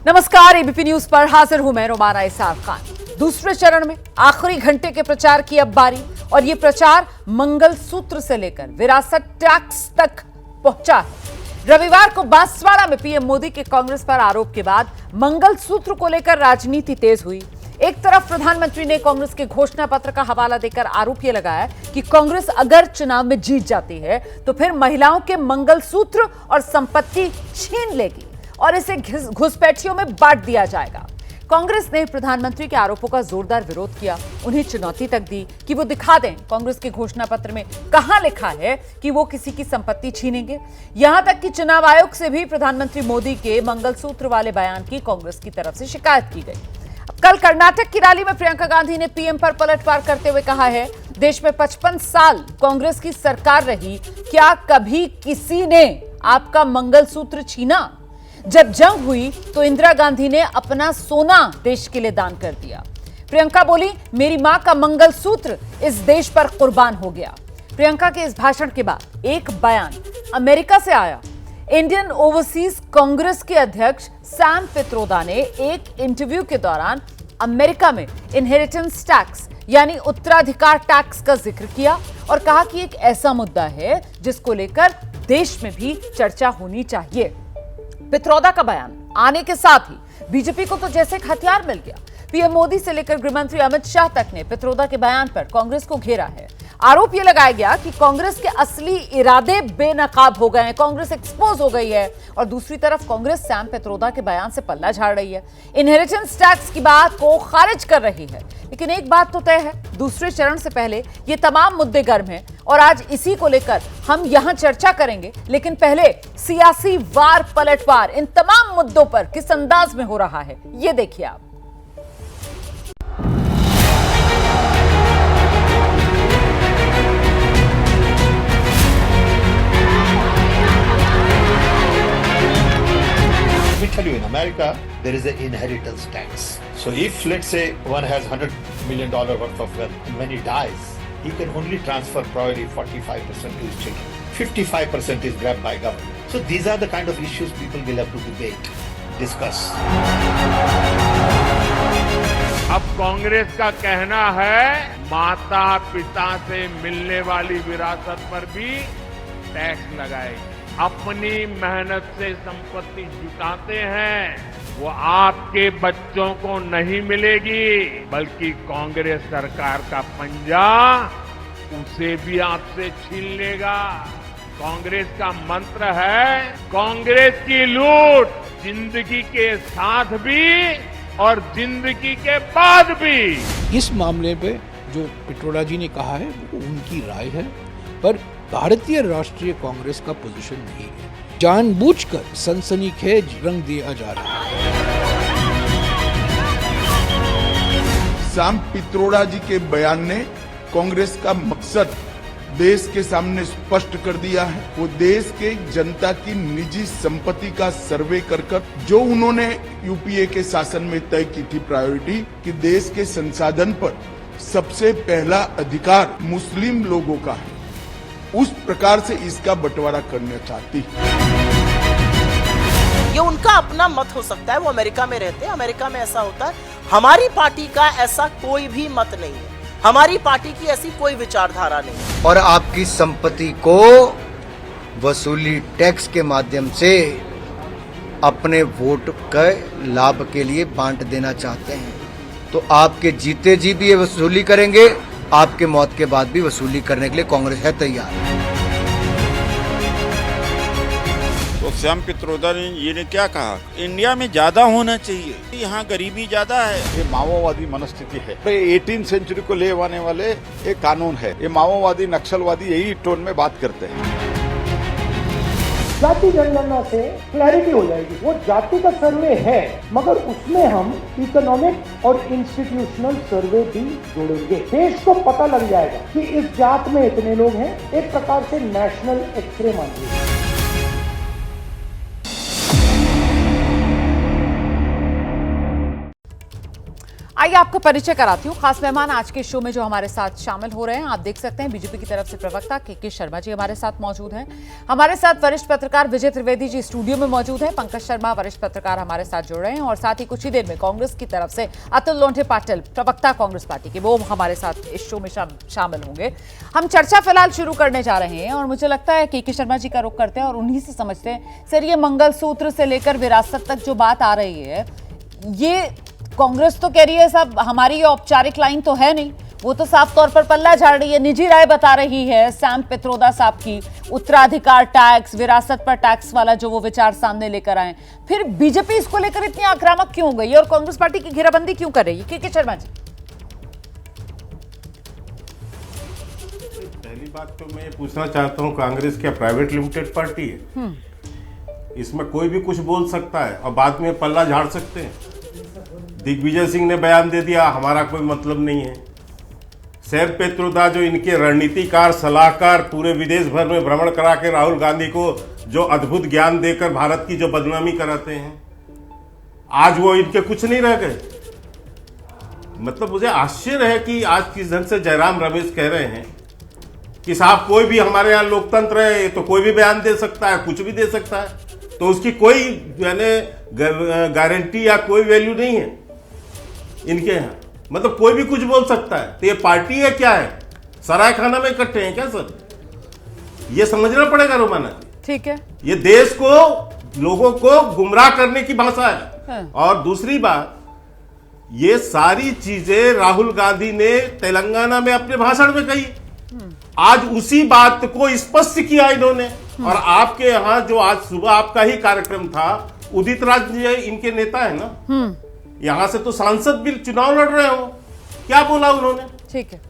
नमस्कार, ABP news पर हाजिर हूं मैं रोमाना इसाक खान। दूसरे चरण में आखिरी घंटे के प्रचार की अब बारी, और ये प्रचार मंगलसूत्र से लेकर विरासत टैक्स तक पहुंचा है। रविवार को बांसवाड़ा में पीएम मोदी के कांग्रेस पर आरोप के बाद मंगलसूत्र को लेकर राजनीति तेज हुई। एक तरफ प्रधानमंत्री ने कांग्रेस के घोषणा पत्र का हवाला देकर आरोप यह लगाया कि कांग्रेस अगर चुनाव में जीत जाती है तो फिर महिलाओं के मंगलसूत्र और संपत्ति छीन लेगी और इसे घुसपैठियों में बांट दिया जाएगा। कांग्रेस ने प्रधानमंत्री के आरोपों का जोरदार विरोध किया, उन्हें चुनौती तक दी कि वो दिखा दें कांग्रेस के घोषणा पत्र में कहां लिखा है कि वो किसी की संपत्ति छीनेंगे। यहां तक कि चुनाव आयोग से भी प्रधानमंत्री मोदी के मंगलसूत्र वाले बयान की कांग्रेस की तरफ से शिकायत की गई। कल कर्नाटक की रैली में प्रियंका गांधी ने पीएम पर पलटवार करते हुए कहा है, देश में 55 साल कांग्रेस की सरकार रही, क्या कभी किसी ने आपका मंगलसूत्र छीना? जब जंग हुई तो इंदिरा गांधी ने अपना सोना देश के लिए दान कर दिया। प्रियंका बोली, मेरी मां का मंगलसूत्र इस देश पर कुर्बान हो गया। प्रियंका के इस भाषण के बाद एक बयान अमेरिका से आया। इंडियन ओवरसीज कांग्रेस के अध्यक्ष सैम पित्रोदा ने एक इंटरव्यू के दौरान अमेरिका में इनहेरिटेंस टैक्स यानी उत्तराधिकार टैक्स का जिक्र किया और कहा कि एक ऐसा मुद्दा है जिसको लेकर देश में भी चर्चा होनी चाहिए। पित्रोदा का बयान आने के साथ ही बीजेपी को तो जैसे एक हथियार मिल गया। पीएम मोदी से लेकर गृहमंत्री अमित शाह तक ने पित्रोदा के बयान पर कांग्रेस को घेरा है। आरोप यह लगाया गया कि कांग्रेस के असली इरादे बेनकाब हो गए हैं, कांग्रेस एक्सपोज हो गई है, और दूसरी तरफ कांग्रेस सैम पित्रोदा के बयान से पल्ला झाड़ रही है, इनहेरिटेंस टैक्स की बात को खारिज कर रही है। लेकिन एक बात तो तय है, दूसरे चरण से पहले ये तमाम मुद्दे गर्म हैं और आज इसी को लेकर हम यहां चर्चा करेंगे। लेकिन पहले सियासी वार पलटवार इन तमाम मुद्दों पर किस अंदाज में हो रहा है, ये देखिए आप। Let me tell you, in America, there is an inheritance tax. So if, let's say, one has $100 million worth of wealth, and when he dies, he can only transfer probably 45% to his children. 55% is grabbed by government. So these are the kind of issues people will have to debate, discuss. अब कांग्रेस का कहना है, माता पिता से मिलने वाली विरासत पर भी टैक्स लगाएगी। अपनी मेहनत से संपत्ति जुटाते हैं, वो आपके बच्चों को नहीं मिलेगी, बल्कि कांग्रेस सरकार का पंजा उसे भी आपसे छीन लेगा। कांग्रेस का मंत्र है, कांग्रेस की लूट जिंदगी के साथ भी और जिंदगी के बाद भी। इस मामले पे जो पित्रोदा जी ने कहा है वो उनकी राय है, पर भारतीय राष्ट्रीय कांग्रेस का पोजीशन नहीं है। जानबूझकर सनसनीखेज रंग दिया जा रहा है। सैम पित्रोदा जी के बयान ने कांग्रेस का मकसद देश के सामने स्पष्ट कर दिया है। वो देश के जनता की निजी संपत्ति का सर्वे कर जो उन्होंने यूपीए के शासन में तय की थी प्रायोरिटी कि देश के संसाधन पर सबसे पहला अधिकार मुस्लिम लोगों का है, उस प्रकार से इसका बंटवारा करना चाहती है। ये उनका अपना मत हो सकता है, वो अमेरिका में रहते हैं, अमेरिका में ऐसा होता है। हमारी पार्टी का ऐसा कोई भी मत नहीं है, हमारी पार्टी की ऐसी कोई विचारधारा नहीं। और आपकी संपत्ति को वसूली टैक्स के माध्यम से अपने वोट के लाभ के लिए बांट देना चाहते हैं, तो आपके जीते जी भी ये वसूली करेंगे, आपके मौत के बाद भी वसूली करने के लिए कांग्रेस है तैयार। तो सैम पित्रोदा ने ये क्या कहा, इंडिया में ज्यादा होना चाहिए, यहाँ गरीबी ज्यादा है। ये माओवादी मनस्थिति है, 18 सेंचुरी को ले आने वाले एक कानून है। ये माओवादी नक्सलवादी यही टोन में बात करते हैं। जाति जनगणना से क्लैरिटी हो जाएगी। वो जाति का सर्वे है, मगर उसमें हम इकोनॉमिक और इंस्टीट्यूशनल सर्वे भी जोड़ेंगे। देश को पता लग जाएगा कि इस जात में इतने लोग हैं, एक प्रकार से नेशनल एक्सरे मान लीजिए। आइए आपको परिचय कराती हूँ। खास मेहमान आज के शो में जो हमारे साथ शामिल हो रहे हैं, आप देख सकते हैं बीजेपी की तरफ से प्रवक्ता के शर्मा जी हमारे साथ मौजूद हैं। हमारे साथ वरिष्ठ पत्रकार विजय त्रिवेदी जी स्टूडियो में मौजूद हैं। पंकज शर्मा वरिष्ठ पत्रकार हमारे साथ जुड़ रहे हैं और साथ ही कुछ ही देर में कांग्रेस की तरफ से अतुल लोंढे पाटिल प्रवक्ता कांग्रेस पार्टी के, वो हमारे साथ इस शो में शामिल होंगे। हम चर्चा फिलहाल शुरू करने जा रहे हैं और मुझे लगता है के शर्मा जी का रुख करते हैं और उन्हीं से समझते हैं। सर, ये मंगलसूत्र से लेकर विरासत तक जो बात आ रही है, ये कांग्रेस तो कह रही है साहब हमारी ये औपचारिक लाइन तो है नहीं, वो तो साफ तौर पर पल्ला झाड़ रही है। निजी राय बता रही है सैम पित्रोदा साहब की, उत्तराधिकार टैक्स, विरासत पर टैक्स वाला जो वो विचार सामने लेकर आए। फिर बीजेपी इसको लेकर इतनी आक्रामक क्यों हो गई और कांग्रेस पार्टी की घेराबंदी क्यों कर रही है? के शर्मा जी। पहली बात तो मैं ये पूछना चाहता हूँ, कांग्रेस क्या प्राइवेट लिमिटेड पार्टी है? इसमें कोई भी कुछ बोल सकता है और बाद में पल्ला झाड़ सकते हैं। दिग्विजय सिंह ने बयान दे दिया हमारा कोई मतलब नहीं है। सैम पित्रोदा जो इनके रणनीतिकार सलाहकार पूरे विदेश भर में भ्रमण करा के राहुल गांधी को जो अद्भुत ज्ञान देकर भारत की जो बदनामी कराते हैं, आज वो इनके कुछ नहीं रह गए। मतलब मुझे आश्चर्य है कि आज किस ढंग से जयराम रमेश कह रहे हैं कि साहब कोई भी हमारे यहाँ लोकतंत्र है, तो कोई भी बयान दे सकता है, कुछ भी दे सकता है, तो उसकी कोई यानी गारंटी या कोई वैल्यू नहीं है इनके यहाँ। मतलब कोई भी कुछ बोल सकता है। तो ये पार्टी है क्या है? सराय खाना में इकट्ठे हैं क्या सर? ये समझना पड़ेगा रोमाना जी। ठीक है, ये देश को, लोगों को गुमराह करने की भाषा है। हाँ। और दूसरी बात, ये सारी चीजें राहुल गांधी ने तेलंगाना में अपने भाषण में कही। आज उसी बात को स्पष्ट किया इन्होंने। और आपके यहाँ जो आज सुबह आपका ही कार्यक्रम था, उदित राज जी इनके नेता है ना, यहाँ से तो सांसद भी चुनाव लड़ रहे हो, क्या बोला उन्होंने? ठीक है,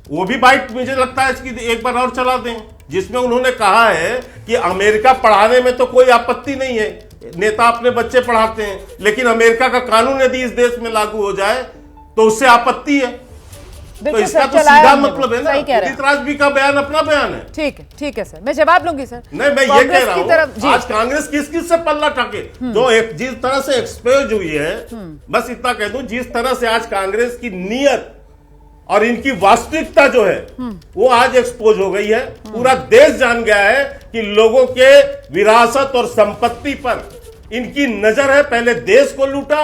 वो भी बाइट मुझे लगता है इसकी एक बार और चला दें, जिसमें उन्होंने कहा है कि अमेरिका पढ़ाने में तो कोई आपत्ति नहीं है, नेता अपने बच्चे पढ़ाते हैं, लेकिन अमेरिका का कानून यदि इस देश में लागू हो जाए तो उससे आपत्ति है। तो इसका तो सीधा मतलब है ना, उदित राज भी का बयान अपना बयान है। ठीक है सर, मैं जवाब लूंगी सर। नहीं, मैं ये कह रहा हूँ आज कांग्रेस किस किस से पल्ला टाके, जो जिस तरह से एक्सपोज हुई है, बस इतना कह दूं, जिस तरह से आज कांग्रेस की नीयत और इनकी वास्तविकता जो है वो आज एक्सपोज हो गई है। पूरा देश जान गया है कि लोगों के विरासत और संपत्ति पर इनकी नजर है। पहले देश को लूटा,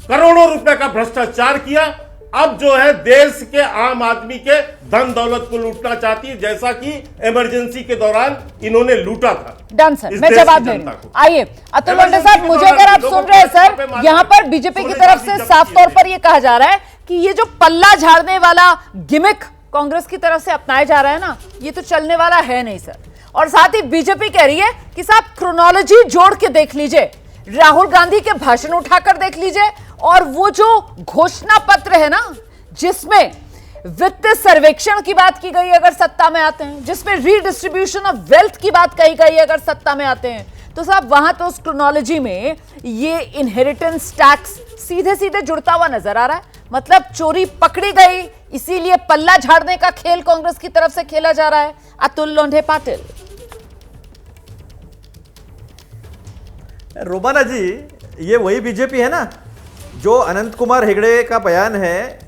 करोड़ों रुपए का भ्रष्टाचार किया, अब जो है देश के आम आदमी के धन दौलत को लूटना चाहती है, जैसा कि इमरजेंसी के दौरान इन्होंने लूटा था। डन सर, मैं जवाब दे रही हूं। आइए अतुल लोंढे साहब, मुझे अगर आप सुन रहे हैं सर, यहाँ पर बीजेपी की तरफ से साफ तौर पर यह कहा जा रहा है कि ये जो पल्ला झाड़ने वाला गिमिक कांग्रेस की तरफ से अपनाया जा रहा है ना, ये तो चलने वाला है नहीं सर। और साथ ही बीजेपी कह रही है कि साहब क्रोनोलॉजी जोड़ के देख लीजिए, राहुल गांधी के भाषण उठाकर देख लीजिए, और वो जो घोषणा पत्र है ना, जिसमें वित्त सर्वेक्षण की बात की गई अगर सत्ता में आते हैं, जिसमें रीडिस्ट्रीब्यूशन ऑफ वेल्थ की बात कही गई अगर सत्ता में आते हैं, तो साहब वहां तो उस क्रोनोलॉजी में ये इनहेरिटेंस टैक्स सीधे सीधे जुड़ता हुआ नजर आ रहा है। मतलब चोरी पकड़ी गई, इसीलिए पल्ला झाड़ने का खेल कांग्रेस की तरफ से खेला जा रहा है। अतुल लोंढे पाटिल। रोमाना जी, ये वही बीजेपी है ना जो अनंत कुमार हेगड़े का बयान है,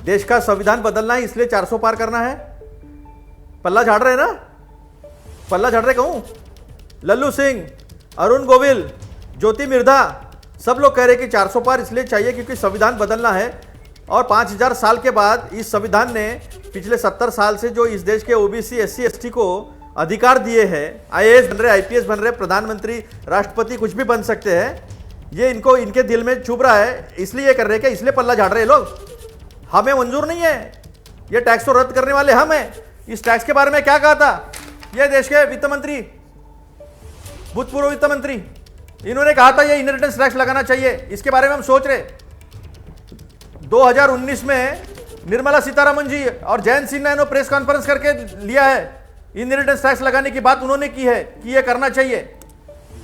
देश का संविधान बदलना है इसलिए 400 पार करना है। पल्ला झाड़ रहे ना, पल्ला झाड़ रहे कहूं, लल्लू सिंह, अरुण गोविल, ज्योति मिर्धा, सब लोग कह रहे कि 400 पार इसलिए चाहिए क्योंकि संविधान बदलना है। और 5000 साल के बाद इस संविधान ने पिछले 70 साल से जो इस देश के ओबीसी SC ST को अधिकार दिए हैं, IAS बन रहे, IPS बन रहे, प्रधानमंत्री, राष्ट्रपति, कुछ भी बन सकते हैं, ये इनको इनके दिल में चुभ रहा है, इसलिए कर रहे हैं, इसलिए पल्ला झाड़ रहे लोग। हमें मंजूर नहीं है, ये टैक्स को रद्द करने वाले हम हैं। इस टैक्स के बारे में क्या कहा था ये देश के वित्त मंत्री, भूतपूर्व वित्त मंत्री, इन्होंने कहा था ये इनहेरिटेंस टैक्स लगाना चाहिए। इसके बारे में हम सोच रहे, 2019 में निर्मला सीतारमण जी और जयंत सिन्हा ने प्रेस कॉन्फ्रेंस करके लिया है, इनहेरिटेंस टैक्स लगाने की बात उन्होंने की है कि ये करना चाहिए।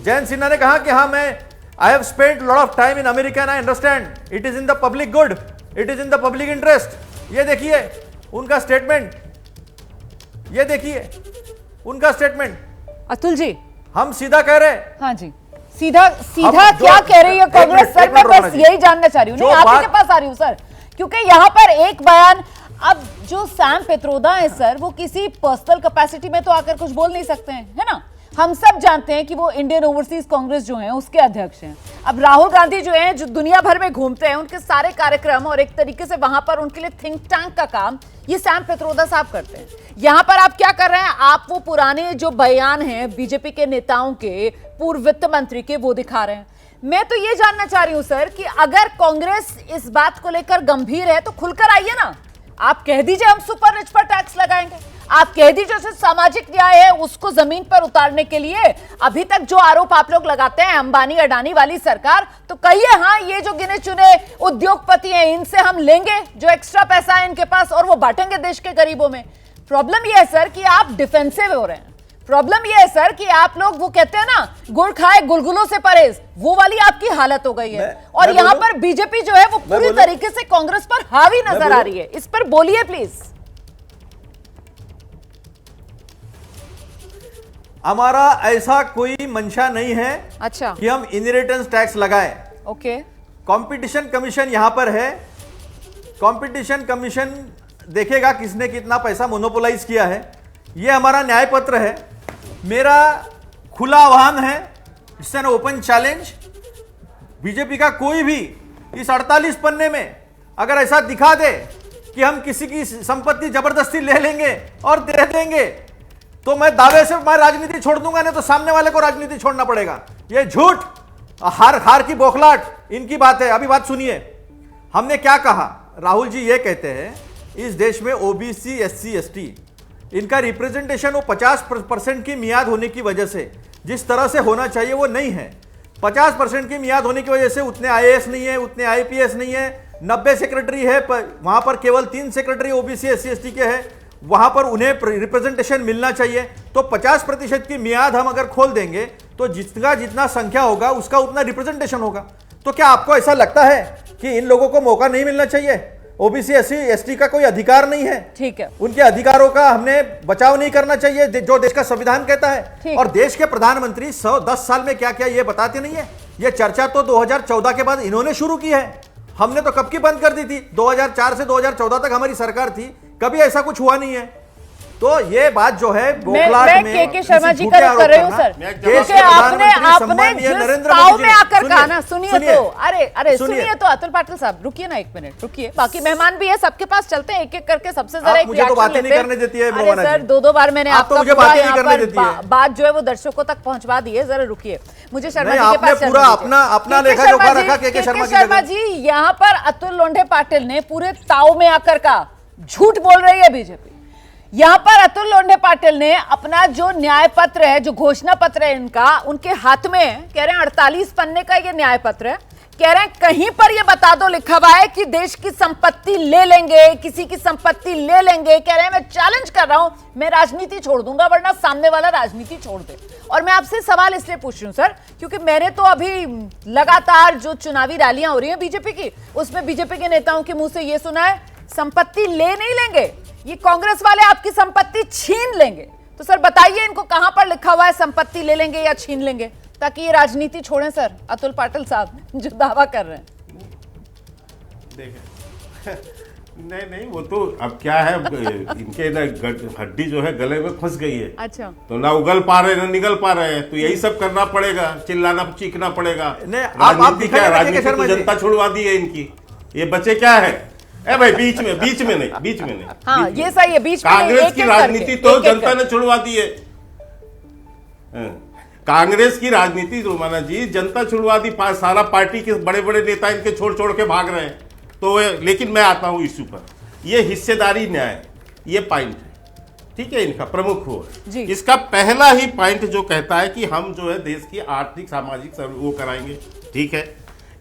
जयंत सिन्हा ने कहा कि हाँ, मैं I have spent lot of time in America and I understand it is in the public good, it is in the public interest। ये देखिए उनका स्टेटमेंट, ये देखिए उनका स्टेटमेंट। अतुल जी, हम सीधा कह रहे हैं, हाँ जी, सीधा क्या कह रही है कांग्रेस सर? मैं बस यही जानना चाह रही हूँ। नहीं, आप ही के पास आ रही हूँ सर, क्योंकि यहाँ पर एक बयान, अब जो सैम पित्रोदा है सर, वो किसी पर्सनल कैपेसिटी में तो आकर कुछ बोल नहीं सकते हैं, है ना? हम सब जानते हैं कि वो इंडियन ओवरसीज कांग्रेस जो है उसके अध्यक्ष हैं। अब राहुल गांधी जो हैं, जो दुनिया भर में घूमते हैं, उनके सारे कार्यक्रम और एक तरीके से वहां पर उनके लिए थिंक टैंक का काम ये सैम पित्रोदा साहब करते हैं। यहां पर आप क्या कर रहे हैं? आप वो पुराने जो बयान हैं बीजेपी के नेताओं के, पूर्व वित्त मंत्री के, वो दिखा रहे हैं। मैं तो ये जानना चाह रही हूं सर कि अगर कांग्रेस इस बात को लेकर गंभीर है तो खुलकर आइए ना। आप कह दीजिए हम सुपर रिच पर टैक्स लगाएंगे, आप कह दीजिए जो सामाजिक न्याय है उसको जमीन पर उतारने के लिए अभी तक जो आरोप आप लोग लगाते हैं अंबानी अडानी वाली सरकार, तो कहिए हाँ ये जो गिने चुने उद्योगपति हैं इनसे हम लेंगे जो एक्स्ट्रा पैसा है इनके पास और वो बांटेंगे देश के गरीबों में। प्रॉब्लम ये है सर कि आप डिफेंसिव हो रहे हैं। प्रॉब्लम ये है सर कि आप लोग वो कहते हैं ना, गुड़ खाए गुलगुलों से परहेज, वो वाली आपकी हालत हो गई है। और यहाँ पर बीजेपी जो है वो पूरी तरीके से कांग्रेस पर हावी नजर आ रही है। इस पर बोलिए प्लीज। हमारा ऐसा कोई मंशा नहीं है अच्छा कि हम इनहेरिटेंस टैक्स लगाएं। ओके, कंपटीशन कमीशन यहां पर है। कंपटीशन कमीशन देखेगा किसने कितना पैसा मोनोपोलाइज किया है। यह हमारा न्याय पत्र है। मेरा खुला आह्वान है, it's an open challenge. BJP का कोई भी इस 48 पन्ने में अगर ऐसा दिखा दे कि हम किसी की संपत्ति जबरदस्ती ले लेंगे और दे देंगे, तो मैं दावे से मैं राजनीति छोड़ दूंगा, नहीं तो सामने वाले को राजनीति छोड़ना पड़ेगा। ये झूठ, हार की बौखलाहट इनकी बात है। अभी बात सुनिए, हमने क्या कहा। राहुल जी ये कहते हैं इस देश में ओबीसी, एससी, एसटी इनका रिप्रेजेंटेशन वो 50% की मियाद होने की वजह से जिस तरह से होना चाहिए वो नहीं है। 50% की मियाद होने की वजह से उतने आईएएस नहीं है, उतने आईपीएस नहीं है। 90 सेक्रेटरी है, वहां पर केवल 3 सेक्रेटरी ओबीसी, एससी, एसटी के हैं। वहां पर उन्हें रिप्रेजेंटेशन मिलना चाहिए। तो 50% की मियाद हम अगर खोल देंगे तो जितना संख्या होगा उसका उतना रिप्रेजेंटेशन होगा। तो क्या आपको ऐसा लगता है कि इन लोगों को मौका नहीं मिलना चाहिए? ओबीसी, एससी, एसटी का कोई अधिकार नहीं है? ठीक है, उनके अधिकारों का हमने बचाव नहीं करना चाहिए जो देश का संविधान कहता है। और देश के प्रधानमंत्री 10 साल में क्या क्या ये बताते नहीं है। ये चर्चा तो 2014 के बाद इन्होंने शुरू की है। हमने तो कब की बंद कर दी थी। 2004 से 2014 तक हमारी सरकार थी, कभी ऐसा कुछ हुआ नहीं है। तो ये बात जो है मैं के शर्मा जी का कर रही हूँ सर, क्योंकि आपने जिस ताव में आकर कहा ना, सुनिए तो, अरे सुनिए तो अतुल पाटिल साहब, रुकिए ना 1 मिनट, रुकिए। बाकी मेहमान भी है, सबके पास चलते हैं एक एक करके, सबसे जरा एक रिएक्शन लेते हैं। अरे सर 2 बार मैंने आपका बात जो है वो दर्शकों तक पहुंचवा दी है, जरा रुकिए। मुझे शर्मा जी के पास पूरा अपना लेखा जोखा रखा। के शर्मा जी, यहाँ पर अतुल लोंढे पाटिल ने पूरे ताव में आकर कहा झूठ बोल रही है बीजेपी। यहां पर अतुल लोंढे पाटिल ने अपना जो न्याय पत्र है, जो घोषणा पत्र है इनका, उनके हाथ में है। कह रहे हैं 48 पन्ने का ये न्याय पत्र है। कह रहे हैं कहीं पर ये बता दो लिखा हुआ है कि देश की संपत्ति ले लेंगे, किसी की संपत्ति ले लेंगे। कह रहे हैं मैं चैलेंज कर रहा हूं, मैं राजनीति छोड़ दूंगा वरना सामने वाला राजनीति छोड़ दे। और मैं आपसे सवाल इसलिए पूछ रही हूं सर, क्योंकि मैंने तो अभी लगातार जो चुनावी रैलियां हो रही हैं बीजेपी की, उसमें बीजेपी के नेताओं के मुंह से ये सुना है संपत्ति ले नहीं लेंगे, ये कांग्रेस वाले आपकी संपत्ति छीन लेंगे। तो सर बताइए इनको कहां पर लिखा हुआ है संपत्ति ले लेंगे या छीन लेंगे, ताकि ये राजनीति छोड़ें सर अतुल पाटिल साहब जो दावा कर रहे हैं। देखें नहीं वो तो अब क्या है, इनके हड्डी जो है गले में फंस गई है। अच्छा, तो ना उगल पा रहे ना निगल पा रहे हैं, तो यही सब करना पड़ेगा, चिल्लाना चीखना पड़ेगा। राजनीति क्या, राजनीति तो जनता छुड़वा दी है इनकी। ये बचे क्या है? ए भाई बीच में नहीं। हाँ ये सही है, बीच में कांग्रेस की राजनीति तो जनता ने छुड़वा दी है। कांग्रेस की राजनीति रोमाना जी जनता छुड़वा दी। सारा पार्टी के बड़े बड़े नेता इनके छोड़ के भाग रहे हैं। तो लेकिन मैं आता हूं इश्यू पर। ये हिस्सेदारी न्याय, ये पॉइंट है, ठीक है, इनका प्रमुख हो। इसका पहला ही पॉइंट जो कहता है कि हम जो है देश की आर्थिक सामाजिक वो कराएंगे, ठीक है।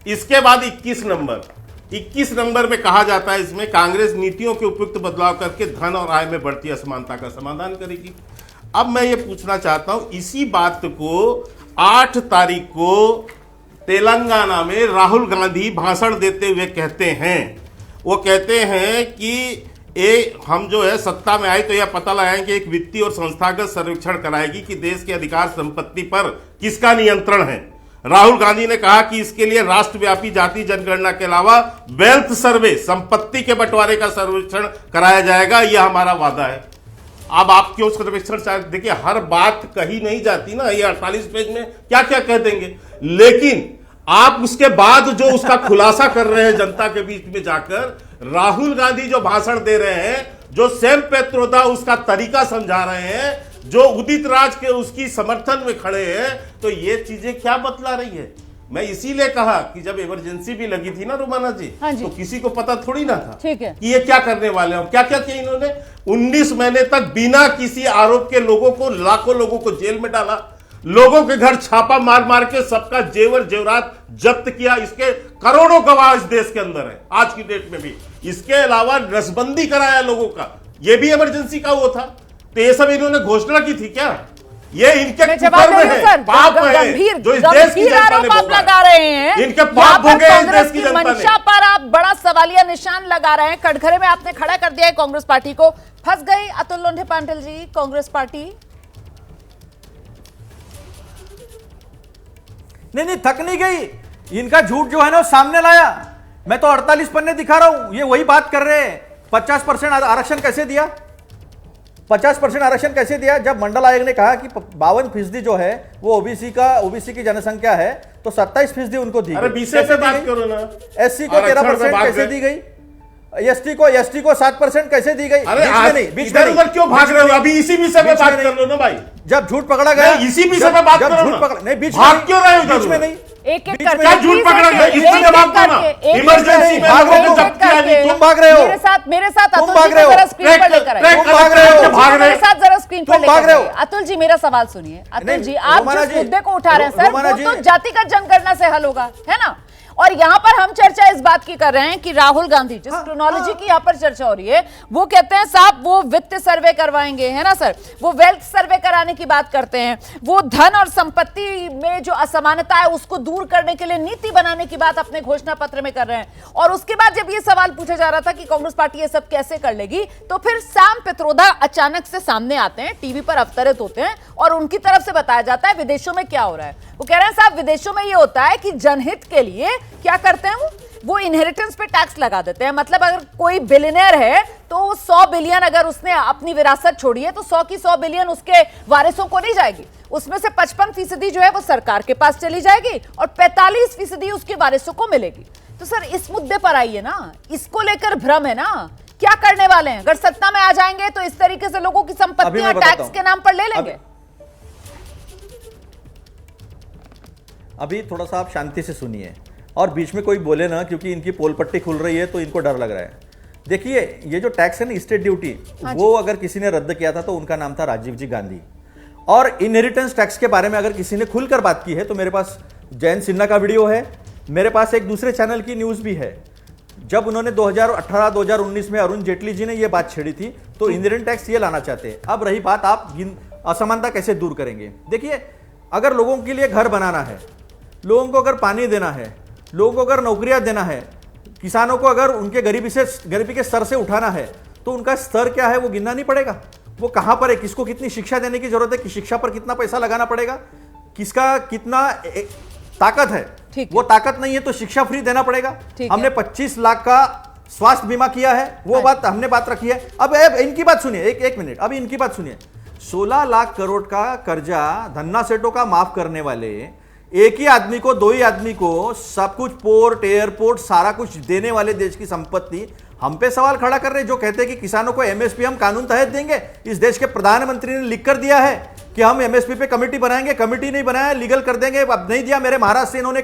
इसके बाद 21 नंबर में कहा जाता है इसमें कांग्रेस नीतियों के उपयुक्त बदलाव करके धन और आय में बढ़ती असमानता का समाधान करेगी। अब मैं ये पूछना चाहता हूं, इसी बात को 8 तारीख को तेलंगाना में राहुल गांधी भाषण देते हुए कहते हैं। वो कहते हैं कि हम जो है सत्ता में आए तो यह पता लगाएंगे, एक वित्तीय और संस्थागत सर्वेक्षण कराएगी कि देश के अधिकार संपत्ति पर किसका नियंत्रण है। राहुल गांधी ने कहा कि इसके लिए राष्ट्रव्यापी जाति जनगणना के अलावा वेल्थ सर्वे, संपत्ति के बंटवारे का सर्वेक्षण कराया जाएगा, यह हमारा वादा है। अब आप क्यों सर्वेक्षण, देखिए हर बात कही नहीं जाती ना, ये 48 पेज में क्या क्या कह देंगे, लेकिन आप उसके बाद जो उसका खुलासा कर रहे हैं जनता के बीच में जाकर, राहुल गांधी जो भाषण दे रहे हैं, जो सैम पेत्रोदा उसका तरीका समझा रहे हैं, जो उदित राज के उसकी समर्थन में खड़े हैं, तो ये चीजें क्या बतला रही है। मैं इसीलिए कहा कि जब इमरजेंसी भी लगी थी ना रोमाना जी, हाँ जी, तो किसी को पता थोड़ी ना था ठीक है कि ये क्या करने वाले हैं। क्या क्या किया इन्होंने, 19 महीने तक बिना किसी आरोप के लोगों को, लाखों लोगों को जेल में डाला, लोगों के घर छापा मार मार के सबका जेवर जेवरात जब्त किया। इसके करोड़ों गवाह इस देश के अंदर है आज की डेट में भी। इसके अलावा नसबंदी कराया लोगों का, ये भी इमरजेंसी का वो था। तो ये सब इन्होंने घोषणा की थी क्या? ये इनके कुकर्म है, पाप है जो इस देश की जनता ने आप लगा रहे हैं, इनके पाप भोगे इस देश की जनता ने। मंशा पर आप बड़ा सवालिया निशान लगा रहे हैं। कटघरे में आपने खड़ा कर दिया है कांग्रेस पार्टी को। फंस गई अतुल लोंढे पाटिल जी कांग्रेस पार्टी? नहीं, थक नहीं गई। इनका झूठ जो है ना सामने लाया। मैं तो 48 पन्ने दिखा रहा हूं, ये वही बात कर रहे हैं। 50% आरक्षण कैसे दिया? 50% आरक्षण कैसे दिया? जब मंडल आयोग ने कहा कि 52% जो है वो ओबीसी की जनसंख्या है, तो 27% उनको दी। अरे 20 से बात करो ना। एससी को 13% कैसे दी गई? एसटी को 7% कैसे दी गई? बीच में नहीं, क्यों भाग रहे हो? अभी इसी विषय में बात कर लो ना भाई। जब झूठ पकड़ा गया, इसी विषय में बात करो ना। नहीं, बीच भाग क्यों रहे हो? बीच में नहीं, एक एक करके झूठ पकड़ा गया, इसी में बात करना। इमरजेंसी में तुम भाग रहे हो, मेरे साथ तुम भाग रहे हो, स्क्रीन पर लेकर आइए। तुम भाग रहे हो, मेरे साथ जरा स्क्रीन पर भाग रहे हो। अतुल जी मेरा सवाल सुनिए। अतुल जी आप जिस मुद्दे को उठा रहे हैं सर, वो तो जातिगत जनगणना से हल होगा, है ना? और यहां पर हम चर्चा इस बात की कर रहे हैं कि राहुल गांधी, जिस क्रोनोलॉजी की यहां पर चर्चा हो रही है, वो कहते हैं साहब वो वित्त सर्वे करवाएंगे, है ना सर, वो वेल्थ सर्वे कराने की बात करते हैं, वो धन और संपत्ति में जो असमानता है उसको दूर करने के लिए नीति बनाने की बात अपने घोषणा पत्र में कर रहे हैं। और उसके बाद जब ये सवाल पूछा जा रहा था कि कांग्रेस पार्टी ये सब कैसे कर लेगी, तो फिर सैम पेत्रोदा अचानक से सामने आते हैं, टीवी पर अवतरित होते हैं और उनकी तरफ से बताया जाता है विदेशों में क्या हो रहा है। वो कह रहे हैं साहब विदेशों में ये होता है कि जनहित के लिए क्या करते हैं, वो इनहेरिटेंस पे टैक्स लगा देते हैं। मतलब अगर कोई बिलियनर है तो 100 बिलियन अगर उसने अपनी विरासत छोड़ी है तो 100 की 100 बिलियन उसके वारिसों को नहीं जाएगी, उसमें से 55% जो है वो सरकार के पास चली जाएगी और 45% उसके वारिसों को मिलेगी। तो सर इस मुद्दे पर आइए ना, इसको लेकर भ्रम है ना, क्या करने वाले हैं? अगर सत्ता में आ जाएंगे तो इस तरीके से लोगों की संपत्तियां टैक्स के नाम पर ले लेंगे। अभी थोड़ा सा आप शांति से सुनिए और बीच में कोई बोले ना, क्योंकि इनकी पोल पट्टी खुल रही है तो इनको डर लग रहा है। देखिए ये जो टैक्स है ना, स्टेट ड्यूटी, वो अगर किसी ने रद्द किया था तो उनका नाम था राजीव जी गांधी। और इनहेरिटेंस टैक्स के बारे में अगर किसी ने खुलकर बात की है तो मेरे पास जयंत सिन्हा का वीडियो है, मेरे पास एक दूसरे चैनल की न्यूज भी है। जब उन्होंने 2018-2019 में अरुण जेटली जी ने यह बात छेड़ी थी तो इनहेरिटेंस टैक्स ये लाना चाहते हैं। अब रही बात आप असमानता कैसे दूर करेंगे। देखिए अगर लोगों के लिए घर बनाना है, लोगों को अगर पानी देना है, लोगों को अगर नौकरियां देना है, किसानों को अगर उनके गरीबी के स्तर से उठाना है, तो उनका स्तर क्या है वो गिनना नहीं पड़ेगा। वो कहां पर है, किसको कितनी शिक्षा देने की जरूरत है, कि शिक्षा पर कितना पैसा लगाना पड़ेगा, किसका कितना ताकत है, वो ताकत नहीं है तो शिक्षा फ्री देना पड़ेगा। हमने 25 लाख का स्वास्थ्य बीमा किया है, वो बात हमने बात रखी है। अब इनकी बात सुनिए, एक मिनट, अभी इनकी बात सुनिए। 16 लाख करोड़ का कर्जा धन्ना सेठों का माफ करने वाले, एक ही आदमी को, 2 ही आदमी को सब कुछ, पोर्ट एयरपोर्ट सारा कुछ देने वाले देश की संपत्ति हम पे सवाल खड़ा कर रहे हैं, जो कहते हैं कि किसानों को एमएसपी हम कानून तहत देंगे। इस देश के प्रधानमंत्री ने लिख कर दिया है कि हम एमएसपी पे कमेटी बनाएंगे, कमेटी नहीं बनाया, लीगल कर देंगे। अब नहीं दिया, मेरे महाराष्ट्र से इन्होंने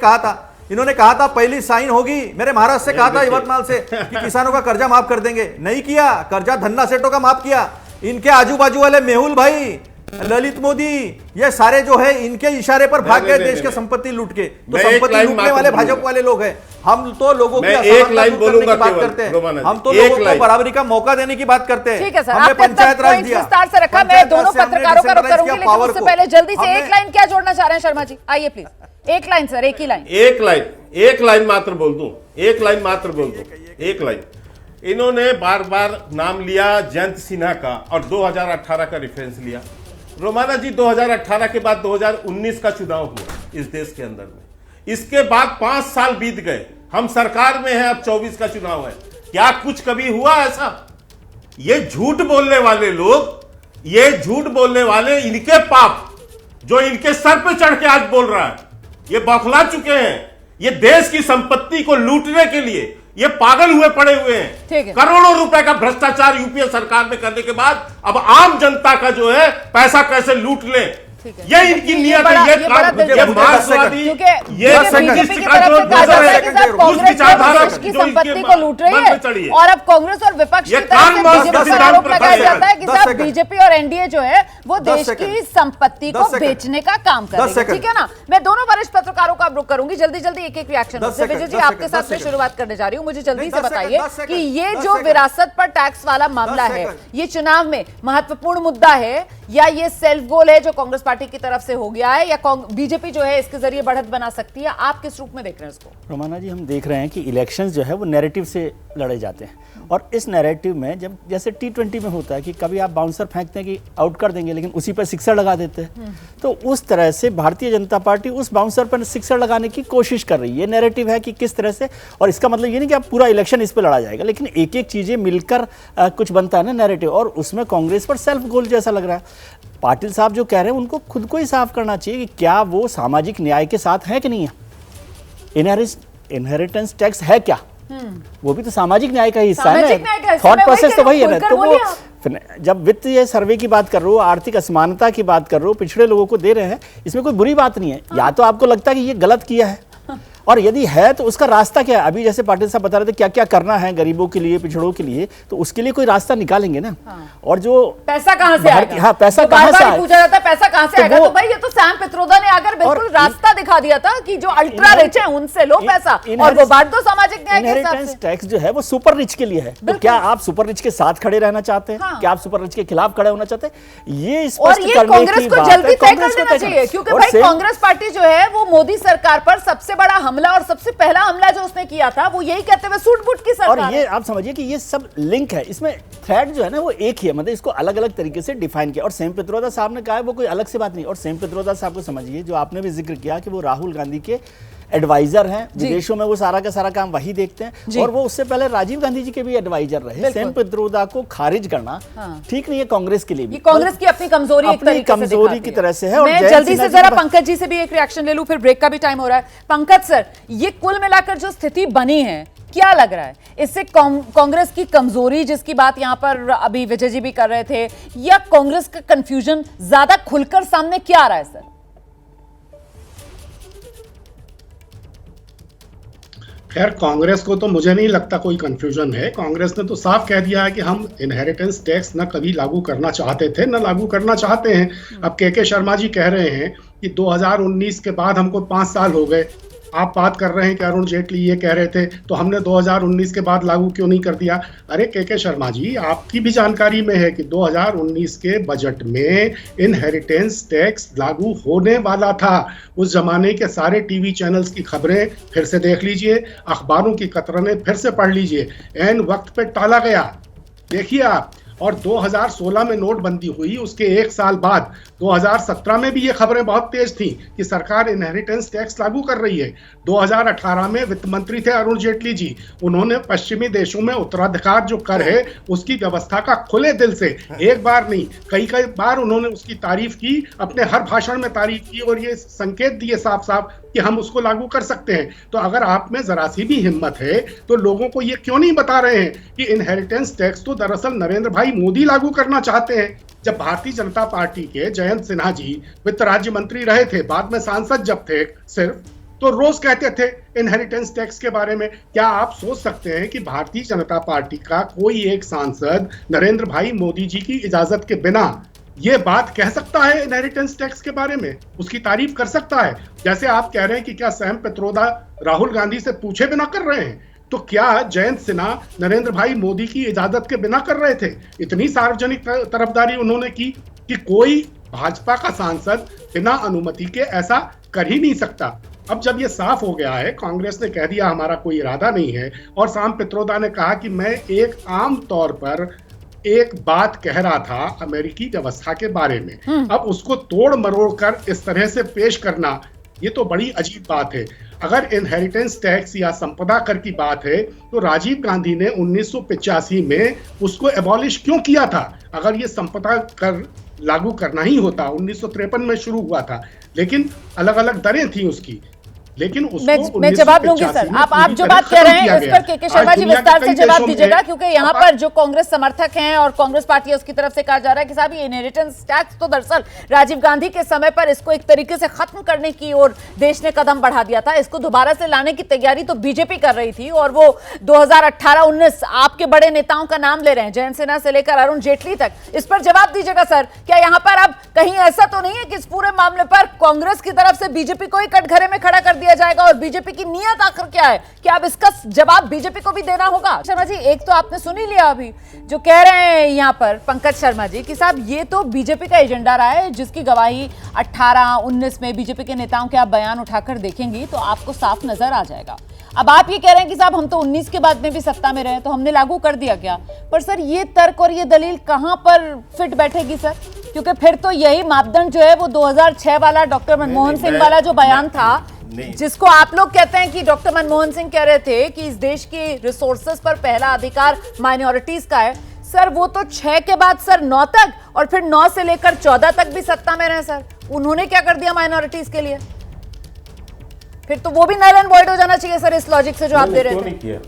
कहा था पहली साइन होगी, मेरे महाराष्ट्र से कहा था यवतमाल से कि किसानों का कर्जा माफ कर देंगे, नहीं किया। कर्जा धन्ना सेठों का माफ किया। इनके आजू बाजू वाले मेहुल भाई, ललित मोदी, ये सारे जो है इनके इशारे पर भाग गए देश के संपत्ति लूट के। तो संपत्ति लूटने वाले भाजपा वाले लोग हैं। हम तो लोगों की एक लाइन बोलूंगा बात करते हैं, हम तो लोगों को बराबरी का मौका देने की बात करते हैं। ठीक है सर, हमने पंचायत राज दिया, विस्तार से रखा। मैं दोनों पत्रकारों का रुख करूंगी, लेकिन उससे पहले जल्दी से एक लाइन क्या जोड़ना चाह रहे हैं शर्मा जी? आइए प्लीज, एक लाइन सर, एक ही लाइन। एक लाइन मात्र बोल दूं, एक लाइन। इन्होंने बार बार नाम लिया जयंत सिन्हा का और 2018 का रेफरेंस लिया। रोमाना जी 2018 के बाद 2019 का चुनाव हुआ इस देश के अंदर में। इसके बाद 5 साल बीत गए, हम सरकार में हैं, अब 24 का चुनाव है, क्या कुछ कभी हुआ ऐसा? ये झूठ बोलने वाले लोग, ये झूठ बोलने वाले, इनके पाप जो इनके सर पे चढ़ के आज बोल रहा है, ये बौखला चुके हैं। ये देश की संपत्ति को लूटने के लिए ये पागल हुए पड़े हुए हैं। करोड़ों रुपए का भ्रष्टाचार यूपीए सरकार में करने के बाद अब आम जनता का जो है पैसा कैसे लूट ले, ये इनकी नियत है। ये मार्क्सवादी, ये बीजेपी की तरफ से कहा जाता है कि साहब कांग्रेस देश की संपत्ति को लूट रही है, और अब कांग्रेस और विपक्ष की तरफ से बीजेपी पर आरोप लगाया जाता है कि साहब बीजेपी और एनडीए जो है वो देश की संपत्ति को बेचने का काम कर रही है। ठीक है ना? मैं दोनों वरिष्ठ पत्रकारों का रुख करूंगी, जल्दी जल्दी एक एक रिएक्शन। विजय जी, आपके साथ में शुरुआत करने जा रही हूँ, मुझे जल्दी से बताइए कि ये जो विरासत पर टैक्स वाला मामला है, ये चुनाव में महत्वपूर्ण मुद्दा है या ये सेल्फ गोल है जो कांग्रेस पार्टी की तरफ से हो गया है, या बीजेपी जो है इसके जरिए बढ़त बना सकती है? आप किस रूप में देख रहे हैं इसको? रोमाना जी, हम देख रहे हैं कि इलेक्शंस जो है वो नैरेटिव से लड़े जाते हैं, और इस नैरेटिव में जब जैसे T20 में होता है कि कभी आप बाउंसर फेंकते हैं कि आउट कर देंगे, लेकिन उसी पर सिक्सर लगा देते हैं, तो उस तरह से भारतीय जनता पार्टी उस बाउंसर पर सिक्सर लगाने की कोशिश कर रही है। ये नैरेटिव है कि किस तरह से, और इसका मतलब ये नहीं कि आप पूरा इलेक्शन इस पर लड़ा जाएगा, लेकिन एक एक चीजें मिलकर कुछ बनता है ना नैरेटिव, और उसमें कांग्रेस पर सेल्फ गोल जैसा लग रहा है। पाटिल साहब जो कह रहे हैं उनको खुद को ही साफ करना चाहिए कि क्या वो सामाजिक न्याय के साथ है कि नहीं है। इनहेरिटेंस टैक्स है क्या? वो भी तो सामाजिक न्याय का हिस्सा है ना, थॉट प्रोसेस तो वही है ना। तो वो जब वित्तीय सर्वे की बात कर रहे हो, आर्थिक असमानता की बात कर रहे हो, पिछड़े लोगों को दे रहे हैं, इसमें कोई बुरी बात नहीं है। या तो आपको लगता है कि ये गलत किया है, और यदि है तो उसका रास्ता क्या है? अभी जैसे पाटिल साहब बता रहे थे क्या क्या करना है गरीबों के लिए, पिछड़ों के लिए, तो उसके लिए कोई रास्ता निकालेंगे ना। और जो पैसा कहां से आएगा? हाँ, पैसा कहां से आएगा? पूछा जाता है पैसा कहां से आएगा, तो भाई ये तो सैम पित्रोदा ने आकर बिल्कुल रास्ता दिखा दिया था कि जो अल्ट्रा रिच है उनसे लो पैसा, और वो बात तो सामाजिक न्याय के हिसाब से। टैक्स जो है वो सुपर रिच के लिए है, तो क्या आप सुपर रिच के साथ खड़े रहना चाहते हैं? क्या आप सुपर रिच के खिलाफ खड़े होना चाहते हैं? ये स्पष्ट करने की बात है। कांग्रेस को जल्दी तय कर देना चाहिए, क्योंकि भाई कांग्रेस पार्टी जो है वो मोदी सरकार पर सबसे बड़ा हमला और सबसे पहला हमला जो उसने किया था वो यही कहते हुए सूट-बूट की सरकार। और ये आप समझिए कि ये सब लिंक है, इसमें थ्रेड जो है ना वो एक ही है, मतलब इसको अलग अलग तरीके से डिफाइन किया। और सेम पित्रोदा साहब ने कहा है वो कोई अलग से बात नहीं। और सेम पित्रोदा साहब को समझिए, जो आपने भी जिक्र किया कि वो राहुल गांधी के एडवाइजर हैं, विदेशों में वो सारा का सारा काम वही देखते हैं, और वो उससे पहले राजीव गांधी जी के भी एडवाइजर रहे। सेम पित्रोदा को खारिज करना ठीक नहीं है कांग्रेस के लिए भी। कांग्रेस की अपनी कमजोरी एक तरीके से कमजोरी की तरह से है। और मैं जल्दी से जरा पंकज जी से भी एक रिएक्शन ले लूं, फिर ब्रेक का भी टाइम हो रहा है। पंकज सर, ये कुल मिलाकर जो स्थिति बनी है, क्या लग रहा है इससे कांग्रेस की कमजोरी, जिसकी बात यहां पर अभी विजय जी भी कर रहे थे, या कांग्रेस का कंफ्यूजन ज्यादा खुलकर सामने क्या आ रहा है सर? खैर, कांग्रेस को तो मुझे नहीं लगता कोई कंफ्यूजन है। कांग्रेस ने तो साफ कह दिया है कि हम इनहेरिटेंस टैक्स न कभी लागू करना चाहते थे, न लागू करना चाहते हैं। अब के शर्मा जी कह रहे हैं कि 2019 के बाद हमको 5 साल हो गए। आप बात कर रहे हैं कि अरुण जेटली ये कह रहे थे तो हमने 2019 के बाद लागू क्यों नहीं कर दिया? अरे के शर्मा जी, आपकी भी जानकारी में है कि 2019 के बजट में इनहेरिटेंस टैक्स लागू होने वाला था। उस जमाने के सारे टीवी चैनल्स की खबरें फिर से देख लीजिए, अखबारों की कतरनें फिर से पढ़ लीजिए, एन वक्त पे टाला गया। देखिए आप, और 2016 में नोटबंदी हुई, उसके 1 साल बाद 2017 में भी ये खबरें बहुत तेज थी कि सरकार इनहेरिटेंस टैक्स लागू कर रही है। 2018 में वित्त मंत्री थे अरुण जेटली जी, उन्होंने पश्चिमी देशों में उत्तराधिकार जो कर है उसकी व्यवस्था का खुले दिल से, एक बार नहीं कई बार उन्होंने उसकी तारीफ की, अपने हर भाषण में तारीफ की, और ये संकेत दिए साफ साफ कि हम उसको लागू कर सकते हैं। तो अगर आप में जरा सी भी हिम्मत है तो लोगों को ये क्यों नहीं बता रहे हैं कि इनहेरिटेंस टैक्स तो दरअसल नरेंद्र भाई मोदी लागू करना चाहते हैं। जब भारतीय जनता पार्टी के जयंत सिन्हा जी वित्त राज्य मंत्री रहे थे, बाद में सांसद जब थे सिर्फ, तो रोज कहते थे इनहेरिटेंस टैक्स के बारे में। क्या आप सोच सकते हैं कि भारतीय जनता पार्टी का कोई एक सांसद नरेंद्र भाई मोदी जी की इजाजत के बिना ये बात कह सकता है इनहेरिटेंस टैक्स के बारे में, उसकी तारीफ कर सकता है? जैसे आप कह रहे हैं कि क्या सैम पित्रोदा राहुल गांधी से पूछे बिना कर रहे हैं, तो क्या जयंत सिन्हा नरेंद्र भाई मोदी की इजाजत के बिना कर रहे थे? इतनी सार्वजनिक तरफदारी उन्होंने की कि कोई भाजपा का सांसद बिना अनुमति के ऐसा कर ही नहीं सकता। अब जब ये साफ हो गया है, कांग्रेस ने कह दिया हमारा कोई इरादा नहीं है, और सैम पित्रोदा ने कहा कि मैं एक आम तौर पर एक बात कह रहा था अमेरिकी व्यवस्था के बारे में, अब उसको तोड़ मरोड़ कर इस तरह से पेश करना, ये तो बड़ी अजीब बात है। अगर इनहेरिटेंस टैक्स या संपदा कर की बात है तो राजीव गांधी ने 1985 में उसको एबॉलिश क्यों किया था? अगर ये संपदा कर लागू करना ही होता, 1953 में शुरू हुआ था, लेकिन अलग अलग दरें थी उसकी, लेकिन उसको मैं जवाब लूंगी सर। आप जो बात कह रहे हैं इस पर के शर्मा जी विस्तार से जवाब दीजिएगा, क्योंकि यहाँ पर जो कांग्रेस समर्थक हैं और कांग्रेस पार्टी है उसकी तरफ से कहा जा रहा है कि साहब ये इनहेरिटेंस टैक्स तो दरअसल राजीव गांधी के समय पर इसको एक तरीके से खत्म करने की ओर देश ने कदम बढ़ा दिया था, इसको दोबारा से लाने की तैयारी तो बीजेपी कर रही थी, और वो 2018-19 आपके बड़े नेताओं का नाम ले रहे हैं, जयंत सिन्हा से लेकर अरुण जेटली तक। इस पर जवाब दीजिएगा सर, क्या यहाँ पर अब कहीं ऐसा तो नहीं है कि इस पूरे मामले पर कांग्रेस की तरफ से बीजेपी को ही कटघरे में खड़ा कर दिया जाएगा, और बीजेपी की नीयत आखिर क्या है? क्या अब इसका जवाब बीजेपी को भी देना होगा? शर्मा जी, एक तो आपने सुन ही लिया अभी जो कह रहे हैं यहाँ पर पंकज शर्मा जी कि साहब ये तो बीजेपी का एजेंडा रहा है, जिसकी गवाही 18-19 में बीजेपी के नेताओं के आप बयान उठाकर देखेंगी तो आपको साफ नजर आ जाएगा। अब आप ये कह रहे हैं कि साहब हम तो 19 के बाद में भी सत्ता में रहे तो हमने लागू कर दिया क्या? पर सर ये तर्क और ये दलील कहां पर फिट बैठेगी सर? क्योंकि फिर तो यही मापदंड जो है वो 2006 वाला डॉक्टर मनमोहन सिंह वाला जो बयान था, जिसको आप लोग कहते हैं कि डॉक्टर मनमोहन सिंह कह रहे थे कि इस देश की रिसोर्सेज पर पहला अधिकार माइनॉरिटीज का है, सर वो तो 6 के बाद सर 9 तक, और फिर 9 से लेकर 14 तक भी सत्ता में रहे सर, उन्होंने क्या कर दिया माइनॉरिटीज के लिए? फिर तो वो भी नल एंड वॉइड हो जाना चाहिए सर इस लॉजिक से जो आप दे रहे थे। नहीं किया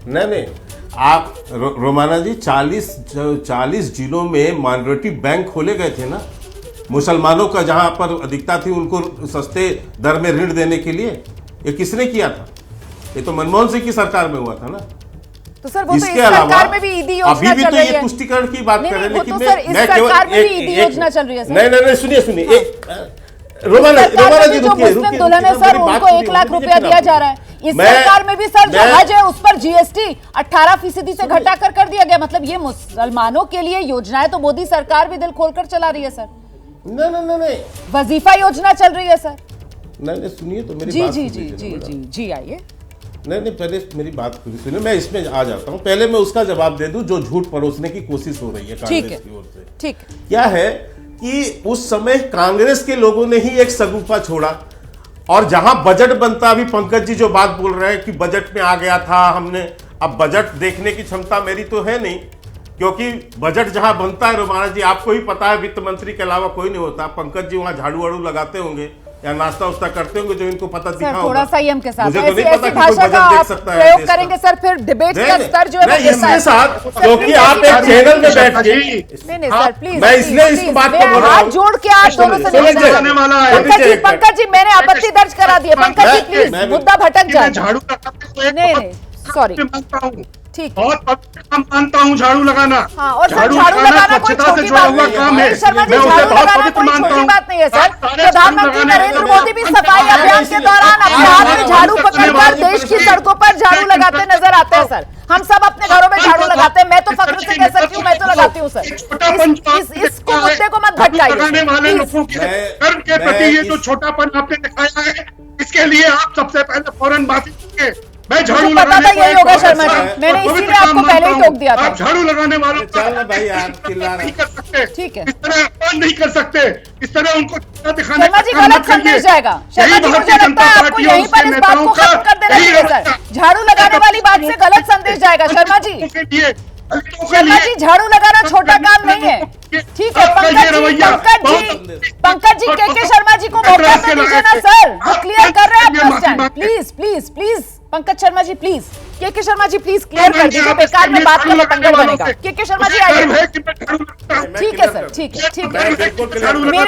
नहीं आप रोमाना जी 40 जिलों में माइनॉरिटी बैंक खोले गए थे ना, मुसलमानों का जहां पर अधिकता थी उनको सस्ते दर में ऋण देने के लिए। ये किसने किया था? ये तो मनमोहन सिंह की सरकार में हुआ था ना। तो सर वो इसके तो इस सरकार में भी ईडी योजना चल रही है। ये तुष्टिकरण की बात कर रहे हैं, लेकिन मैं सरकार में भी ईडी योजना चल रही है सर। नहीं सुनिए रोमाना जी रुकिए, दुल्हन है सर, उनको 1 लाख रुपया दिया जा रहा है। इस सरकार में भी सर जो हज है उस पर जीएसटी 18% से घटाकर कर दिया गया। मतलब ये मुसलमानों के लिए योजनाएं तो मोदी सरकार भी दिल खोलकर चला रही है सर। नहीं वजीफा योजना चल रही है सर। नहीं सुनिए तो मेरी बात जी आइए। नहीं पहले मेरी बात पूरी सुनिए, मैं इसमें आ जाता हूं। पहले मैं उसका जवाब दे दूं जो झूठ परोसने की कोशिश हो रही है कांग्रेस की ओर से। ठीक क्या है कि उस समय कांग्रेस के लोगों ने ही एक सगुफा छोड़ा, और जहां बजट बनता, अभी पंकज जी जो बात बोल रहे हैं कि बजट में आ गया था हमने, अब बजट देखने की क्षमता मेरी तो है नहीं, क्योंकि बजट जहां बनता है रोमाना जी आपको ही पता है वित्त मंत्री के अलावा कोई नहीं होता। पंकज जी वहां झाड़ू वाड़ू लगाते होंगे या नाश्ता उस्ता करते होंगे, जो इनको पता दिखा होगा। थोड़ा संयम के साथ मुझे तो नहीं पता कि कोई भाषा का देख सकता है प्रयोग करेंगे सर, फिर डिबेट का स्तर जो है इसके साथ, क्योंकि आप एक चैनल में बैठ के नहीं सर प्लीज, मैं इसलिए इस बात को बोल रहा हूं, हाथ जोड़ के आप दोनों से पंकज जी मैंने आपत्ति दर्ज करा दी है। पंकज जी प्लीज मुद्दा भटक जाए। नहीं सॉरी, ठीक है, बहुत काम मानता हूँ झाड़ू लगाना। हाँ, और झाड़ू लगाना कोई छोटी बात नहीं काम है। शर्मा जी, झाड़ू लगाना कोई छोटी बात नहीं है सर। प्रधानमंत्री नरेंद्र मोदी भी सफाई अभियान के दौरान अपने हाथ में झाड़ू पकड़कर देश की सड़कों पर झाड़ू लगाते नजर आते हैं सर। हम सब अपने घरों में झाड़ू लगाते हैं, मैं तो फख्र से कह सकती हूँ, मैं तो लगाती हूँ सर। इसको मुद्दे को मत भटकाइए वाले लोगों के कर्म के प्रति ये जो छोटापन आपने दिखाया है, इसके लिए आप सबसे पहले फौरन माफी मांगे। मैं झाड़ू लगाने यही होगा शर्मा जी, मैंने इसीलिए आपको पहले ही टोक दिया था। आप झाड़ू लगाने वालों नहीं कर सकते, ठीक है, इस तरह अपमान नहीं कर सकते, इस तरह उनको दिखाने शर्मा जी गलत संदेश जाएगा। शर्मा जी मुझे लगता है आपको यहीं पर इस बात को खत्म कर देना चाहिए सर। झाड़ू लगाने वाली बात से गलत संदेश जाएगा शर्मा जी। शर्मा जी झाड़ू लगाना छोटा काम नहीं है, ठीक है। पंकज जी के शर्मा जी को मौका तो दीजिए ना सर, वो क्लियर कर रहे हैं अपना stand. Please please please Pankaj Sharma ji please, के शर्मा जी प्लीज क्लियर कर दीजिए, बेकार में बात में पंकज बनेगा। के शर्मा जी आइए। ठीक है सर, ठीक है ठीक है,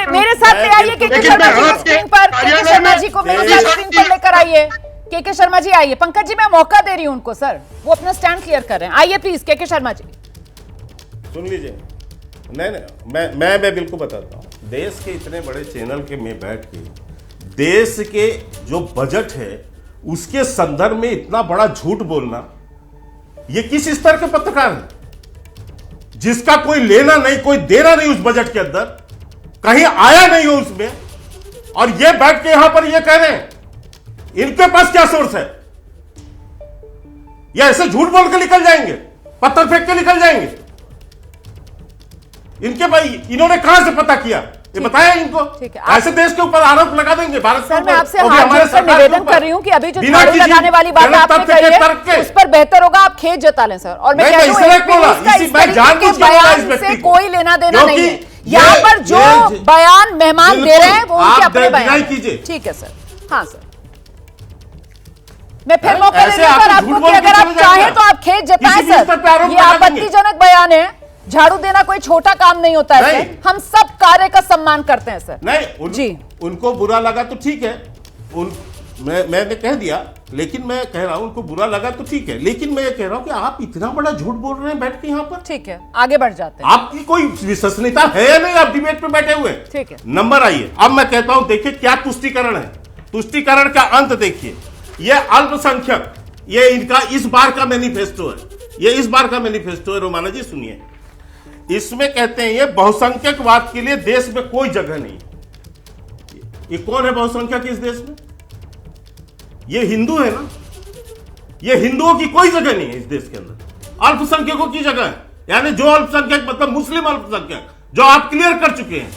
मेरे साथ ले आइए के शर्मा जी को स्क्रीन पर, के शर्मा जी को मेरे साथ स्क्रीन पर लेकर आइए। के शर्मा जी आइए। पंकज जी मैं मौका दे रही हूँ उनको सर, वो अपना स्टैंड क्लियर कर रहे हैं। आइए प्लीज के शर्मा जी। सुन लीजिए, नहीं मैं बिल्कुल बताता हूँ। देश के इतने बड़े चैनल के में बैठ के देश के जो बजट है उसके संदर्भ में इतना बड़ा झूठ बोलना, ये किस स्तर के पत्रकार है जिसका कोई लेना नहीं कोई देना नहीं उस बजट के अंदर, कहीं आया नहीं हो उसमें, और ये बैठ के यहां पर ये कह रहे हैं। इनके पास क्या सोर्स है? ये ऐसे झूठ बोल के निकल जाएंगे, पत्थर फेंक के निकल जाएंगे? इनके भाई इन्होंने कहां से पता किया ये बताया इनको। ठीक है, ऐसे देश के ऊपर आरोप लगा देंगे भारत सर, के मैं ऊपर, आपसे और भी हाथ हमारे जोड़कर सरकार के निवेदन ऊपर। कर रही हूँ कि अभी जो बिना झाड़ू किसी लगाने वाली बात गलत आपने तथ्य कही के है, तर्क के। उस पर बेहतर होगा आप खेत जता लें सर। और मैं नहीं, कह मैं रही हूँ इसलिए एक बोला, इसका इसी इस मैं तरीके जानबूझ के के बोला इस बयान व्यक्ति से को। कोई लेना देना क्योंकि नहीं है। यहाँ पर जो बयान मेहमान दे रहे हैं वो उनके आप अपने डिनाई बयान कीजिए। हैं। ठीक है सर। हाँ सर, मैं फिर हैं? मौका ऐसे देंगे आप सर झूठ आपको बोल कि के अगर आप चले चाहें जाइएगा। तो आप खेत जताएं किसी भी स्तर पे सर। आरोप ये लगा देंगे। आपत्तिजनक बयान है। झाड़ू देना कोई छोटा काम नहीं होता है नहीं। सर। हम सब कार्य का सम्मान करते हैं सर। नहीं जी। उनको बुरा लगा तो ठीक है, मैंने कह दिया, लेकिन मैं कह रहा हूं उनको बुरा लगा तो ठीक है, लेकिन मैं ये कह रहा हूं कि आप इतना बड़ा झूठ बोल रहे हैं बैठ के यहाँ पर। ठीक है, आगे बढ़ जाते हैं। आपकी कोई विश्वसनीयता है या नहीं? आप डिबेट पे बैठे हुए हैं। ठीक है। नंबर आइए, अब मैं कहता हूं देखिए क्या तुष्टीकरण है। तुष्टीकरण का अंत देखिए। ये अल्पसंख्यक, ये इनका इस बार का मैनिफेस्टो है। ये इस बार का मैनिफेस्टो है। रोमाना जी सुनिए, इसमें कहते हैं ये बहुसंख्यकवाद के लिए देश में कोई जगह नहीं। ये कौन है बहुसंख्यक इस देश में? ये हिंदू है ना। ये हिंदुओं की कोई जगह नहीं है इस देश के अंदर, अल्पसंख्यकों की जगह है। यानी जो अल्पसंख्यक मतलब मुस्लिम अल्पसंख्यक, जो आप क्लियर कर चुके हैं।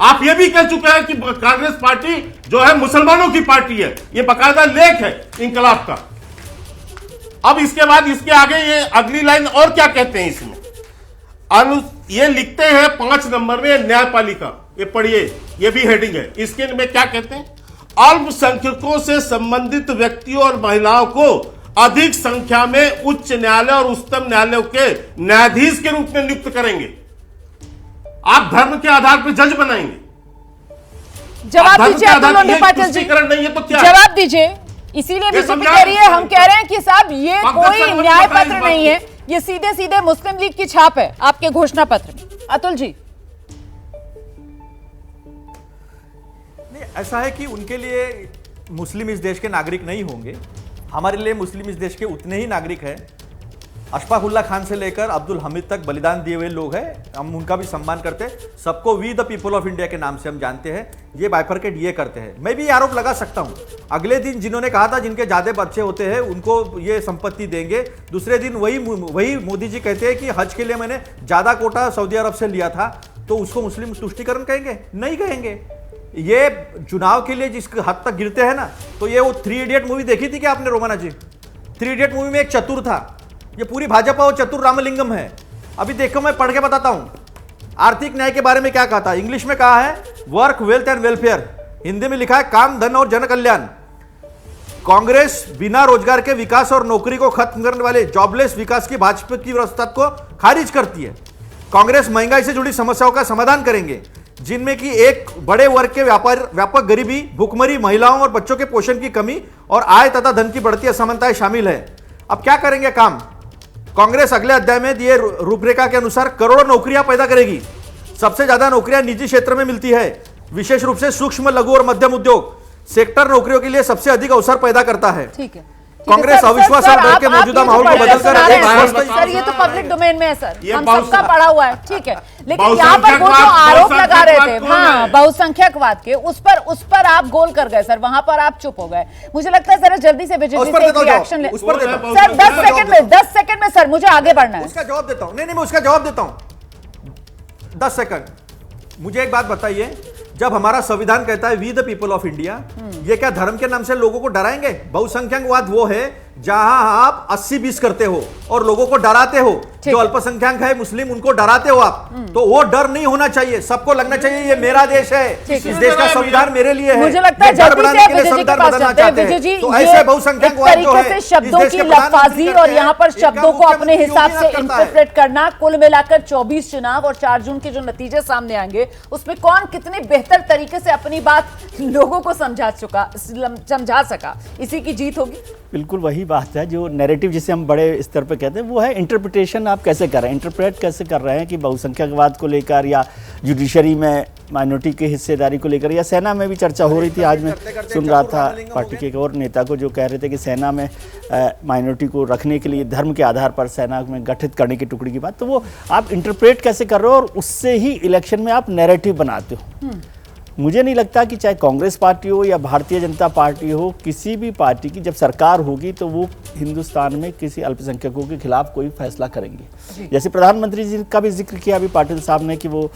आप ये भी कह चुके हैं कि कांग्रेस पार्टी जो है मुसलमानों की पार्टी है। ये बकायदा लेख है इंकलाब का। अब इसके बाद इसके आगे ये अगली लाइन और क्या कहते हैं इसमें, ये लिखते हैं 5 नंबर में न्यायपालिका। ये पढ़िए, ये भी हेडिंग है। इसके में क्या कहते हैं, अल्पसंख्यकों से संबंधित व्यक्तियों और महिलाओं को अधिक संख्या में उच्च न्यायालय और उच्चतम न्यायालय के न्यायाधीश के रूप में नियुक्त करेंगे। आप धर्म के आधार पर जज बनाएंगे। जवाब दीजिए अतुल लोंढे पाटिल जी, तुष्टीकरण नहीं है तो क्या? जवाब दीजिए। इसीलिए बीजेपी कह रही है, हम कह रहे हैं कि साहब ये कोई न्याय पत्र नहीं है, ये सीधे सीधे मुस्लिम लीग की छाप है आपके घोषणा पत्र में। अतुल जी, नहीं, ऐसा है कि उनके लिए मुस्लिम इस देश के नागरिक नहीं होंगे। हमारे लिए मुस्लिम इस देश के उतने ही नागरिक हैं। अशफाकुल्ला खान से लेकर अब्दुल हमीद तक बलिदान दिए हुए लोग हैं, हम उनका भी सम्मान करते हैं। सबको we the people of India के नाम से हम जानते हैं। ये बाइफरकेट ये करते हैं। मैं भी ये आरोप लगा सकता हूं, अगले दिन जिन्होंने कहा था जिनके ज्यादा बच्चे होते हैं उनको ये संपत्ति देंगे, दूसरे दिन वही मोदी जी कहते हैं कि हज के लिए मैंने ज्यादा कोटा सऊदी अरब से लिया था, तो उसको मुस्लिम तुष्टीकरण कहेंगे? नहीं कहेंगे। ये चुनाव के लिए जिस हद तक गिरते हैं ना, तो ये वो 3 इडियट मूवी देखी थी क्या आपने रोमाना जी? 3 इडियट मूवी में एक चतुर था, ये पूरी भाजपा और चतुर रामलिंगम है। अभी देखो मैं पढ़ के बताता हूं आर्थिक न्याय के बारे में क्या कहा था। इंग्लिश में कहा है work wealth and welfare, Hindi में लिखा है काम धन और जन कल्याण। कांग्रेस बिना रोजगार के विकास और नौकरी को खत्म करने वाले जॉबलेस विकास की भाजपा की व्यवस्था को खारिज करती है। कांग्रेस महंगाई से जुड़ी समस्याओं का समाधान करेंगे, जिनमें कि एक बड़े वर्ग के व्यापक गरीबी, भूखमरी, महिलाओं और बच्चों के पोषण की कमी और आय तथा धन की बढ़ती असमानताएं शामिल है। अब क्या करेंगे काम? कांग्रेस अगले अध्याय में दिए रूपरेखा के अनुसार करोड़ों नौकरियां पैदा करेगी। सबसे ज्यादा नौकरियां निजी क्षेत्र में मिलती है, विशेष रूप से सूक्ष्म, लघु और मध्यम उद्योग सेक्टर नौकरियों के लिए सबसे अधिक अवसर पैदा करता है। ठीक है। कांग्रेस अविश्वास और डर के मौजूदा माहौल को बदलकर सर ये तो पब्लिक डोमेन में है सर, हम सबका पढ़ा हुआ है। ठीक है, लेकिन यहाँ पर वो जो आरोप लगा रहे थे हाँ बहुसंख्यकवाद के, उस पर आप गोल कर गए सर, वहां पर आप चुप हो गए। मुझे लगता है जरा जल्दी से विजय जी से एक रिएक्शन ले सर। 10 सेकंड में सर, मुझे आगे बढ़ना है। उसका जवाब देता हूं। नहीं, मैं उसका जवाब देता हूं। 10 सेकंड। मुझे एक बात बताइए, जब हमारा संविधान कहता है we the people of India, ये क्या धर्म के नाम से लोगों को डराएंगे? बहुसंख्यकवाद वो है जहां आप 80-20 करते हो और लोगों को डराते हो। जो अल्पसंख्यक है मुस्लिम, उनको डराते हो आप, तो वो डर नहीं होना चाहिए। सबको लगना चाहिए ये मेरा देश है, इस देश का संविधान मेरे लिए है। मुझे लगता है जल्दी से विजय जी के पास चलते हैं। विजय जी, तो ऐसे बहुसंख्यकवाद जो है, शब्दों की लफाजी और यहाँ पर शब्दों को अपने हिसाब से इंटरप्रेट करना, कुल मिलाकर 24 चुनाव और 4 जून के जो नतीजे सामने आएंगे उसमें कौन कितने बेहतर तरीके से अपनी बात लोगों को समझा सका, इसी की जीत होगी। बिल्कुल वही बात है, जो नैरेटिव जिसे हम बड़े स्तर पर कहते हैं वो है इंटरप्रिटेशन। आप कैसे कर रहे हैं, इंटरप्रेट कैसे कर रहे हैं कि बहुसंख्यकवाद को लेकर, या जुडिशरी में माइनॉरिटी की हिस्सेदारी को लेकर, या सेना में भी चर्चा हो रही थी। आज मैं सुन रहा था पार्टी के एक और नेता को जो कह रहे थे कि सेना में माइनॉरिटी को रखने के लिए धर्म के आधार पर सेना में गठित करने की टुकड़ी की बात, तो वो आप इंटरप्रेट कैसे कर रहे हो और उससे ही इलेक्शन में आप नैरेटिव बनाते हो। मुझे नहीं लगता कि चाहे कांग्रेस पार्टी हो या भारतीय जनता पार्टी हो, किसी भी पार्टी की जब सरकार होगी तो वो हिंदुस्तान में किसी अल्पसंख्यकों के खिलाफ कोई फैसला करेंगे। जैसे प्रधानमंत्री जी का भी जिक्र किया अभी पाटिल साहब ने कि वो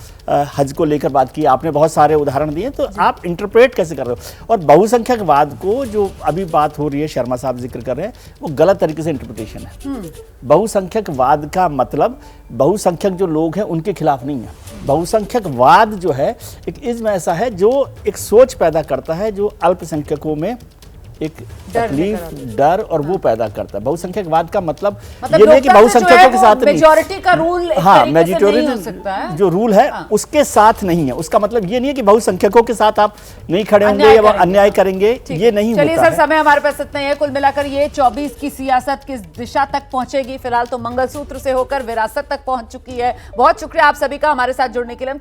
हज को लेकर बात की, आपने बहुत सारे उदाहरण दिए, तो आप इंटरप्रेट कैसे कर रहे हो? और बहुसंख्यकवाद को जो अभी बात हो रही है, शर्मा साहब जिक्र कर रहे हैं, वो गलत तरीके से इंटरप्रिटेशन है। बहुसंख्यकवाद का मतलब बहुसंख्यक जो लोग हैं उनके खिलाफ नहीं है। बहुसंख्यकवाद जो है एक इज्म ऐसा है जो एक सोच पैदा करता है जो अल्पसंख्यकों में एक तकलीफ, डर और वो पैदा करता है। बहुसंख्यकवाद का मतलब ये नहीं कि बहुसंख्यकों के साथ मेजॉरिटी का रूल मेजॉरिटी जो रूल है उसके साथ नहीं है। उसका मतलब ये नहीं है कि बहुसंख्यकों के साथ आप नहीं खड़े होंगे या अन्याय करेंगे, ये नहीं होता। चलिए सर, समय हमारे पास इतना ही है। कुल मिलाकर ये 24 की सियासत किस दिशा तक पहुंचेगी, फिलहाल तो मंगलसूत्र से होकर विरासत तक पहुंच चुकी है। बहुत शुक्रिया आप सभी का हमारे साथ जुड़ने के लिए।